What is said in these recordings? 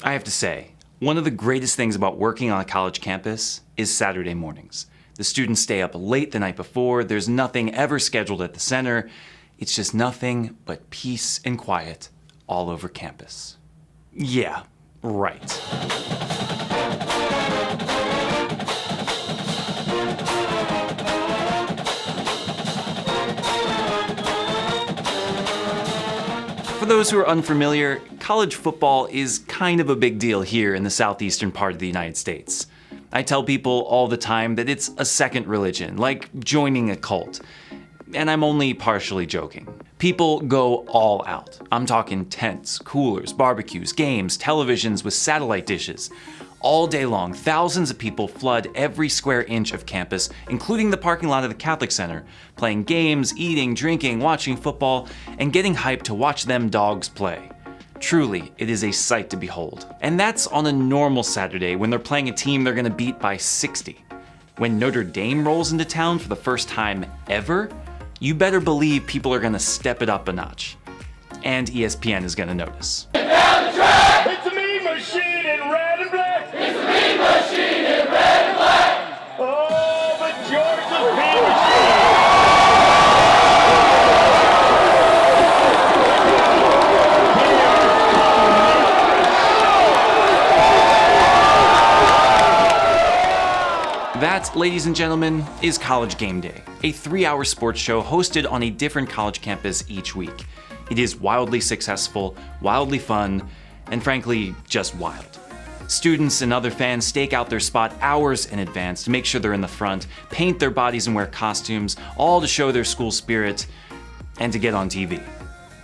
I have to say, one of the greatest things about working on a college campus is Saturday mornings. The students stay up late the night before, there's nothing ever scheduled at the center. It's just nothing but peace and quiet all over campus. Yeah, right. For those who are unfamiliar, college football is kind of a big deal here in the southeastern part of the United States. I tell people all the time that it's a second religion, like joining a cult. And I'm only partially joking. People go all out. I'm talking tents, coolers, barbecues, games, televisions with satellite dishes. All day long, thousands of people flood every square inch of campus, including the parking lot of the Catholic Center, playing games, eating, drinking, watching football, and getting hyped to watch them dogs play. Truly, it is a sight to behold. And that's on a normal Saturday when they're playing a team they're gonna beat by 60. When Notre Dame rolls into town for the first time ever, you better believe people are gonna step it up a notch. And ESPN is gonna notice. Down the track! It's a mean machine in red and black! It's a mean machine in red and black! Oh, but Georgia's mean machine! That, ladies and gentlemen, is College Gameday, a 3-hour sports show hosted on a different college campus each week. It is wildly successful, wildly fun, and frankly, just wild. Students and other fans stake out their spot hours in advance to make sure they're in the front, paint their bodies and wear costumes, all to show their school spirit, and to get on TV.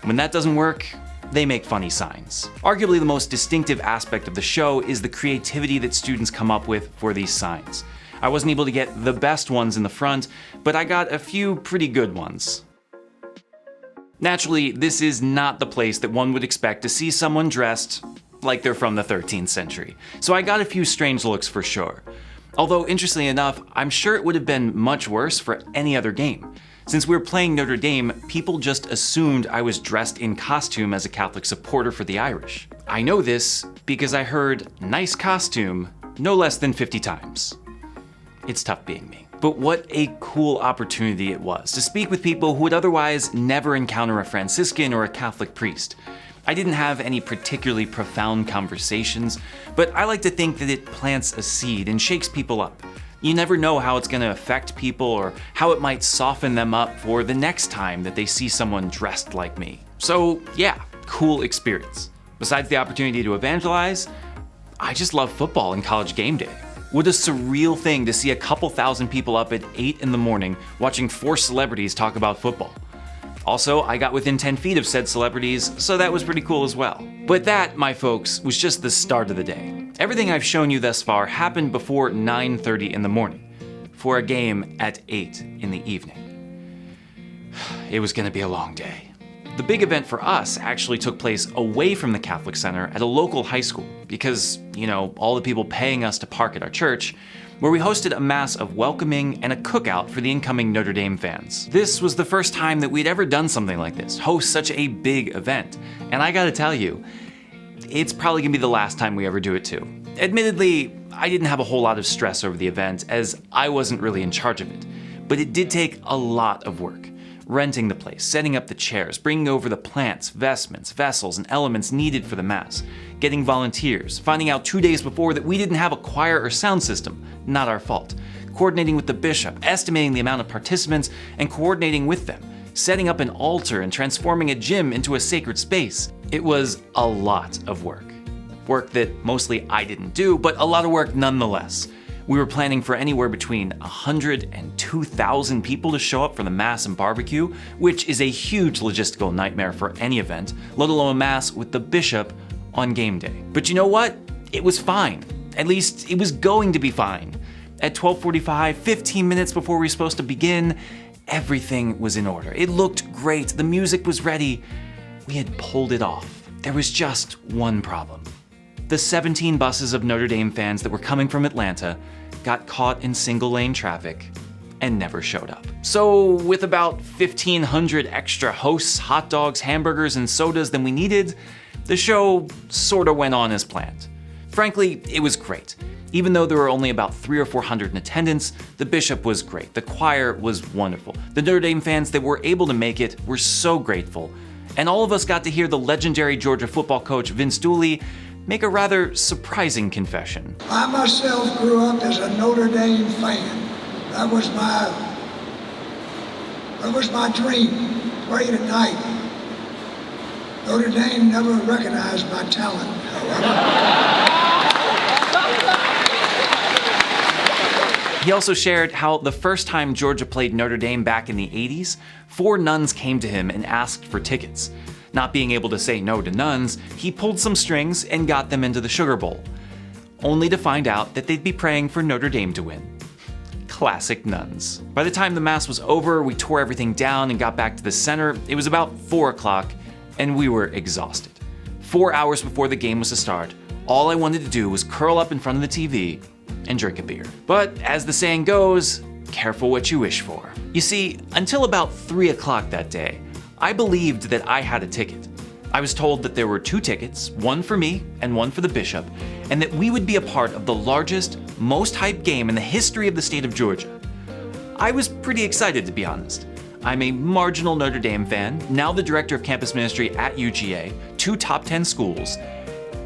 When that doesn't work, they make funny signs. Arguably the most distinctive aspect of the show is the creativity that students come up with for these signs. I wasn't able to get the best ones in the front, but I got a few pretty good ones. Naturally, this is not the place that one would expect to see someone dressed like they're from the 13th century, so I got a few strange looks for sure. Although, interestingly enough, I'm sure it would have been much worse for any other game. Since we were playing Notre Dame, people just assumed I was dressed in costume as a Catholic supporter for the Irish. I know this because I heard "nice costume" no less than 50 times. It's tough being me. But what a cool opportunity it was to speak with people who would otherwise never encounter a Franciscan or a Catholic priest. I didn't have any particularly profound conversations, but I like to think that it plants a seed and shakes people up. You never know how it's going to affect people or how it might soften them up for the next time that they see someone dressed like me. So yeah, cool experience. Besides the opportunity to evangelize, I just love football and College Gameday. What a surreal thing to see a couple thousand people up at 8 in the morning watching 4 celebrities talk about football. Also, I got within 10 feet of said celebrities, so that was pretty cool as well. But that, my folks, was just the start of the day. Everything I've shown you thus far happened before 9:30 in the morning, for a game at 8 in the evening. It was gonna be a long day. The big event for us actually took place away from the Catholic Center at a local high school because, all the people paying us to park at our church, where we hosted a mass of welcoming and a cookout for the incoming Notre Dame fans. This was the first time that we'd ever done something like this, host such a big event. And I gotta tell you, it's probably gonna be the last time we ever do it too. Admittedly, I didn't have a whole lot of stress over the event as I wasn't really in charge of it, but it did take a lot of work. Renting the place, setting up the chairs, bringing over the plants, vestments, vessels, and elements needed for the Mass, getting volunteers, finding out 2 days before that we didn't have a choir or sound system, not our fault, coordinating with the bishop, estimating the amount of participants, and coordinating with them, setting up an altar and transforming a gym into a sacred space. It was a lot of work. Work that mostly I didn't do, but a lot of work nonetheless. We were planning for anywhere between 100 and 2,000 people to show up for the Mass and barbecue, which is a huge logistical nightmare for any event, let alone a Mass with the bishop on game day. But you know what? It was fine. At least it was going to be fine. At 12:45, 15 minutes before we were supposed to begin, everything was in order. It looked great, the music was ready. We had pulled it off. There was just one problem. The 17 buses of Notre Dame fans that were coming from Atlanta got caught in single-lane traffic and never showed up. So with about 1,500 extra hosts, hot dogs, hamburgers, and sodas than we needed, The show sorta went on as planned. Frankly, it was great. Even though there were only about 300 or 400 in attendance, the bishop was great, the choir was wonderful, the Notre Dame fans that were able to make it were so grateful, and all of us got to hear the legendary Georgia football coach Vince Dooley make a rather surprising confession. I myself grew up as a Notre Dame fan. That was my dream, prayed at night. Notre Dame never recognized my talent, however. He also shared how the first time Georgia played Notre Dame back in the 80s, 4 nuns came to him and asked for tickets. Not being able to say no to nuns, he pulled some strings and got them into the Sugar Bowl, only to find out that they'd be praying for Notre Dame to win. Classic nuns. By the time the mass was over, we tore everything down and got back to the center. It was about 4 o'clock, and we were exhausted. 4 hours before the game was to start, all I wanted to do was curl up in front of the TV and drink a beer. But as the saying goes, careful what you wish for. You see, until about 3 o'clock that day, I believed that I had a ticket. I was told that there were 2 tickets, one for me and one for the bishop, and that we would be a part of the largest, most hyped game in the history of the state of Georgia. I was pretty excited, to be honest. I'm a marginal Notre Dame fan, now the director of campus ministry at UGA, 2 top 10 schools.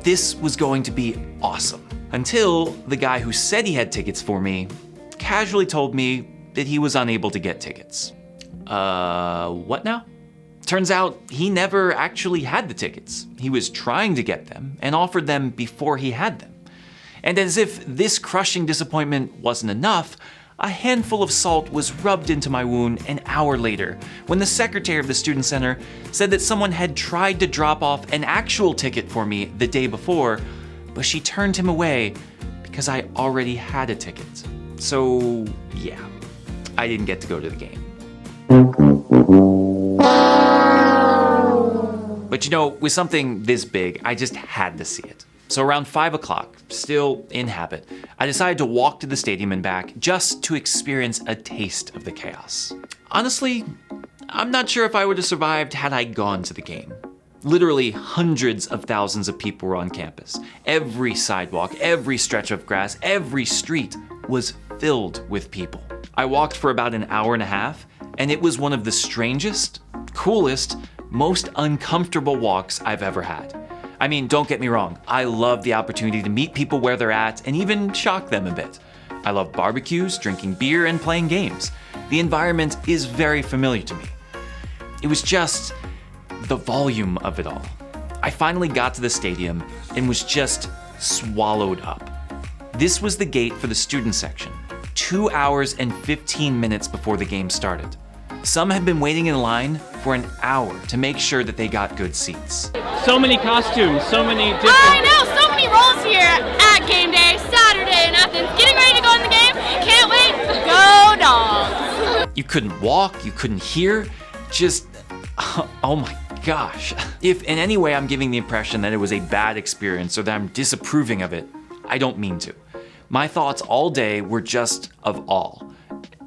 This was going to be awesome. Until the guy who said he had tickets for me casually told me that he was unable to get tickets. What now? Turns out he never actually had the tickets. He was trying to get them and offered them before he had them. And as if this crushing disappointment wasn't enough, a handful of salt was rubbed into my wound an hour later when the secretary of the student center said that someone had tried to drop off an actual ticket for me the day before, but she turned him away because I already had a ticket. So yeah, I didn't get to go to the game. But you know, with something this big, I just had to see it. So around 5 o'clock, still in habit, I decided to walk to the stadium and back just to experience a taste of the chaos. Honestly, I'm not sure if I would have survived had I gone to the game. Literally hundreds of thousands of people were on campus. Every sidewalk, every stretch of grass, every street was filled with people. I walked for about an hour and a half, and it was one of the strangest, coolest, most uncomfortable walks I've ever had. I mean, don't get me wrong, I love the opportunity to meet people where they're at and even shock them a bit. I love barbecues, drinking beer, and playing games. The environment is very familiar to me. It was just the volume of it all. I finally got to the stadium and was just swallowed up. This was the gate for the student section, 2 hours and 15 minutes before the game started. Some had been waiting in line for an hour to make sure that they got good seats. So many costumes, so many different... I know, so many roles here at Gameday, Saturday in Athens. Getting ready to go in the game. Can't wait. Go Dogs. You couldn't walk, you couldn't hear, just, oh my gosh. If in any way I'm giving the impression that it was a bad experience or that I'm disapproving of it, I don't mean to. My thoughts all day were just of awe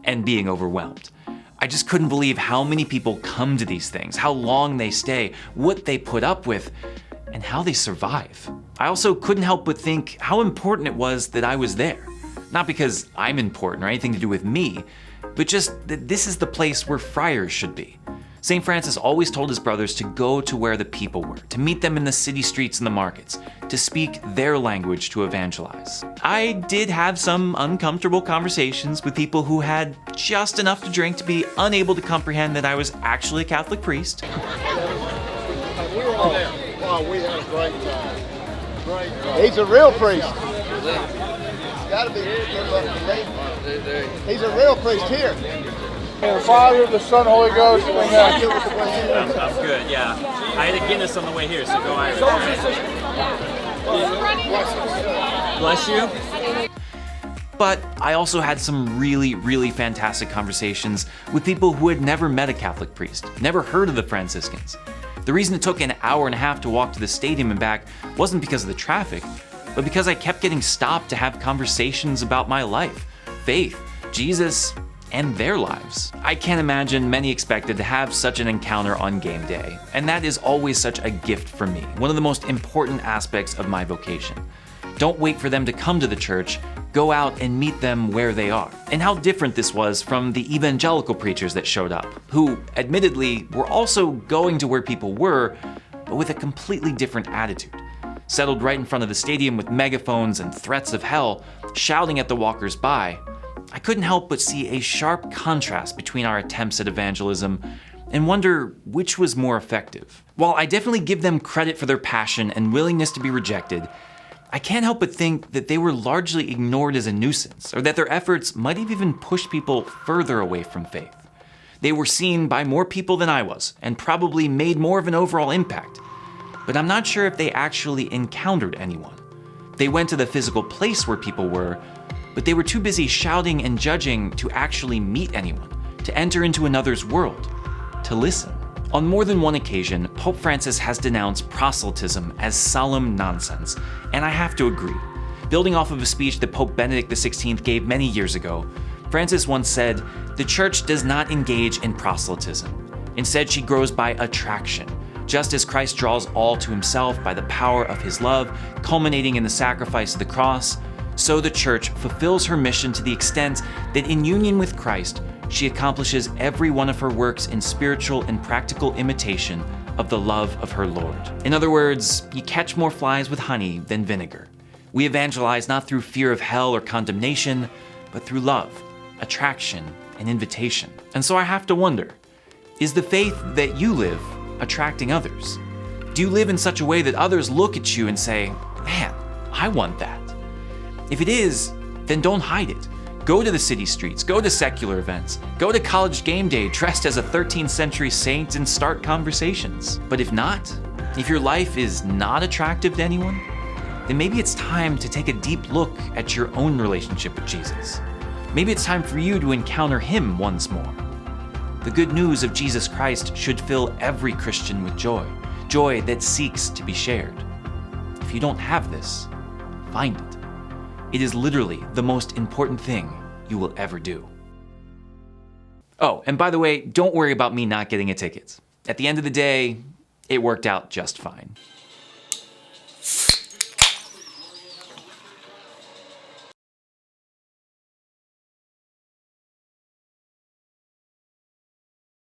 and being overwhelmed. I just couldn't believe how many people come to these things, how long they stay, what they put up with, and how they survive. I also couldn't help but think how important it was that I was there. Not because I'm important or anything to do with me, but just that this is the place where friars should be. St. Francis always told his brothers to go to where the people were, to meet them in the city streets and the markets, to speak their language to evangelize. I did have some uncomfortable conversations with people who had just enough to drink to be unable to comprehend that I was actually a Catholic priest. We were all there. Wow, we had a great time. Great time. He's a real priest. It's got to be. He's a real priest here. The Father, the Son, Holy Ghost. I'm good, yeah. I had a Guinness on the way here, so go Irish. Bless you. But I also had some really, really fantastic conversations with people who had never met a Catholic priest, never heard of the Franciscans. The reason it took an hour and a half to walk to the stadium and back wasn't because of the traffic, but because I kept getting stopped to have conversations about my life, faith, Jesus, and their lives. I can't imagine many expected to have such an encounter on game day, and that is always such a gift for me, one of the most important aspects of my vocation. Don't wait for them to come to the church, go out and meet them where they are. And how different this was from the evangelical preachers that showed up, who, admittedly, were also going to where people were, but with a completely different attitude. Settled right in front of the stadium with megaphones and threats of hell, shouting at the walkers by. I couldn't help but see a sharp contrast between our attempts at evangelism and wonder which was more effective. While I definitely give them credit for their passion and willingness to be rejected, I can't help but think that they were largely ignored as a nuisance, or that their efforts might have even pushed people further away from faith. They were seen by more people than I was, and probably made more of an overall impact, but I'm not sure if they actually encountered anyone. They went to the physical place where people were, but they were too busy shouting and judging to actually meet anyone, to enter into another's world, to listen. On more than one occasion, Pope Francis has denounced proselytism as solemn nonsense, and I have to agree. Building off of a speech that Pope Benedict XVI gave many years ago, Francis once said, "The Church does not engage in proselytism. Instead, she grows by attraction, just as Christ draws all to himself by the power of his love, culminating in the sacrifice of the cross, so the Church fulfills her mission to the extent that in union with Christ, she accomplishes every one of her works in spiritual and practical imitation of the love of her Lord." In other words, you catch more flies with honey than vinegar. We evangelize not through fear of hell or condemnation, but through love, attraction, and invitation. And so I have to wonder, is the faith that you live attracting others? Do you live in such a way that others look at you and say, "Man, I want that"? If it is, then don't hide it. Go to the city streets, go to secular events, go to college game day dressed as a 13th century saint and start conversations. But if not, if your life is not attractive to anyone, then maybe it's time to take a deep look at your own relationship with Jesus. Maybe it's time for you to encounter him once more. The good news of Jesus Christ should fill every Christian with joy, joy that seeks to be shared. If you don't have this, find it. It is literally the most important thing you will ever do. Oh, and by the way, don't worry about me not getting a ticket. At the end of the day, it worked out just fine.